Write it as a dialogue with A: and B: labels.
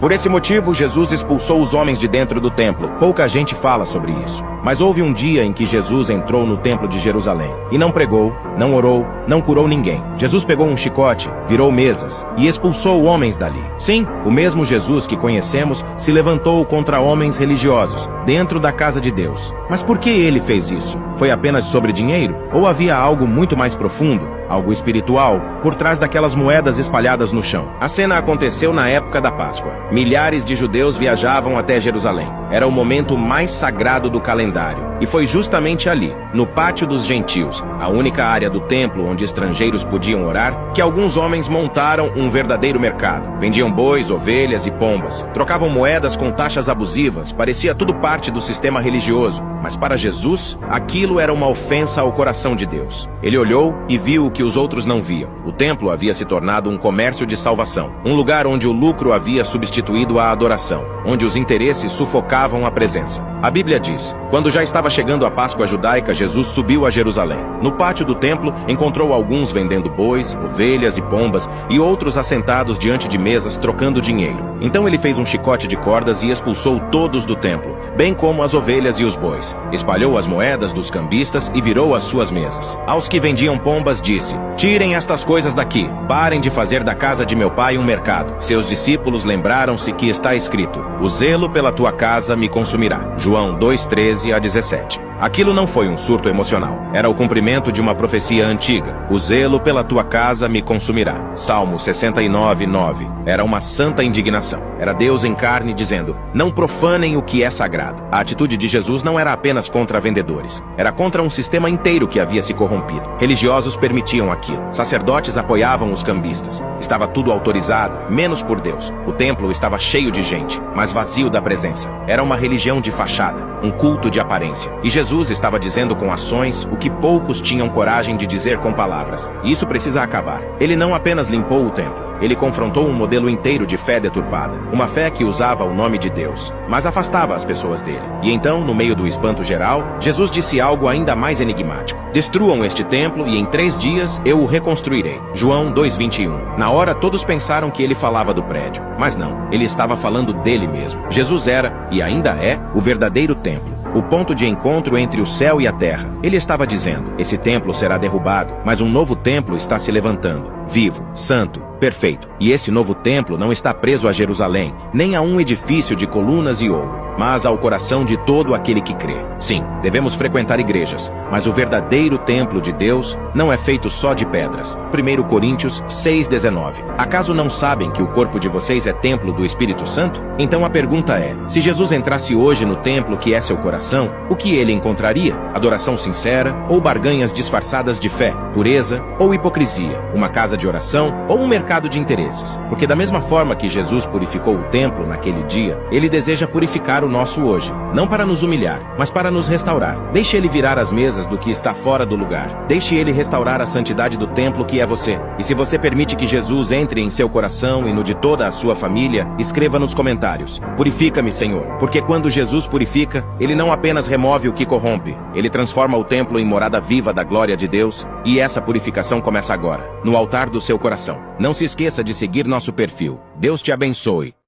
A: Por esse motivo, Jesus expulsou os homens de dentro do templo. Pouca gente fala sobre isso. Mas houve um dia em que Jesus entrou no templo de Jerusalém e não pregou, não orou, não curou ninguém. Jesus pegou um chicote, virou mesas e expulsou homens dali. Sim, o mesmo Jesus que conhecemos se levantou contra homens religiosos dentro da casa de Deus. Mas por que ele fez isso? Foi apenas sobre dinheiro? Ou havia algo muito mais profundo? Algo espiritual, por trás daquelas moedas espalhadas no chão. A cena aconteceu na época da Páscoa. Milhares de judeus viajavam até Jerusalém. Era o momento mais sagrado do calendário. E foi justamente ali, no pátio dos gentios, a única área do templo onde estrangeiros podiam orar, que alguns homens montaram um verdadeiro mercado. Vendiam bois, ovelhas e pombas. Trocavam moedas com taxas abusivas. Parecia tudo parte do sistema religioso. Mas para Jesus, aquilo era uma ofensa ao coração de Deus. Ele olhou e viu o que os outros não viam. O templo havia se tornado um comércio de salvação, um lugar onde o lucro havia substituído a adoração, onde os interesses sufocavam a presença. A Bíblia diz: quando já estava chegando a Páscoa judaica, Jesus subiu a Jerusalém. No pátio do templo, encontrou alguns vendendo bois, ovelhas e pombas, e outros assentados diante de mesas trocando dinheiro. Então ele fez um chicote de cordas e expulsou todos do templo, bem como as ovelhas e os bois. Espalhou as moedas dos cambistas e virou as suas mesas. Aos que vendiam pombas disse: tirem estas coisas daqui, parem de fazer da casa de meu pai um mercado. Seus discípulos lembraram-se que está escrito: o zelo pela tua casa me consumirá. João 2:13-17. Aquilo não foi um surto emocional. Era o cumprimento de uma profecia antiga. O zelo pela tua casa me consumirá. Salmo 69:9. Era uma santa indignação. Era Deus em carne dizendo: não profanem o que é sagrado. A atitude de Jesus não era apenas contra vendedores. Era contra um sistema inteiro que havia se corrompido. Religiosos permitiam aquilo. Sacerdotes apoiavam os cambistas. Estava tudo autorizado, menos por Deus. O templo estava cheio de gente, mas vazio da presença. Era uma religião de fachada, um culto de aparência. E Jesus estava dizendo com ações o que poucos tinham coragem de dizer com palavras. E isso precisa acabar. Ele não apenas limpou o templo. Ele confrontou um modelo inteiro de fé deturpada, uma fé que usava o nome de Deus, mas afastava as pessoas dele. E então, no meio do espanto geral, Jesus disse algo ainda mais enigmático: destruam este templo e em 3 dias eu o reconstruirei. João 2:21. Na hora todos pensaram que ele falava do prédio, mas não, ele estava falando dele mesmo. Jesus era, e ainda é, o verdadeiro templo. O ponto de encontro entre o céu e a terra. Ele estava dizendo: esse templo será derrubado, mas um novo templo está se levantando, vivo, santo, perfeito. E esse novo templo não está preso a Jerusalém, nem a um edifício de colunas e ouro, mas ao coração de todo aquele que crê. Sim, devemos frequentar igrejas, mas o verdadeiro templo de Deus não é feito só de pedras. 1 Coríntios 6:19. Acaso não sabem que o corpo de vocês é templo do Espírito Santo? Então a pergunta é: se Jesus entrasse hoje no templo que é seu coração, o que ele encontraria? Adoração sincera ou barganhas disfarçadas de fé, pureza ou hipocrisia, uma casa de oração ou um mercado de interesses? Porque da mesma forma que Jesus purificou o templo naquele dia, ele deseja purificar o nosso hoje, não para nos humilhar, mas para nos restaurar. Deixe ele virar as mesas do que está fora do lugar. Deixe ele restaurar a santidade do templo que é você. E se você permite que Jesus entre em seu coração e no de toda a sua família, escreva nos comentários: purifica-me, Senhor. Porque quando Jesus purifica, ele não apenas remove o que corrompe, ele transforma o templo em morada viva da glória de Deus. E essa purificação começa agora, no altar do seu coração. Não se esqueça de seguir nosso perfil. Deus te abençoe.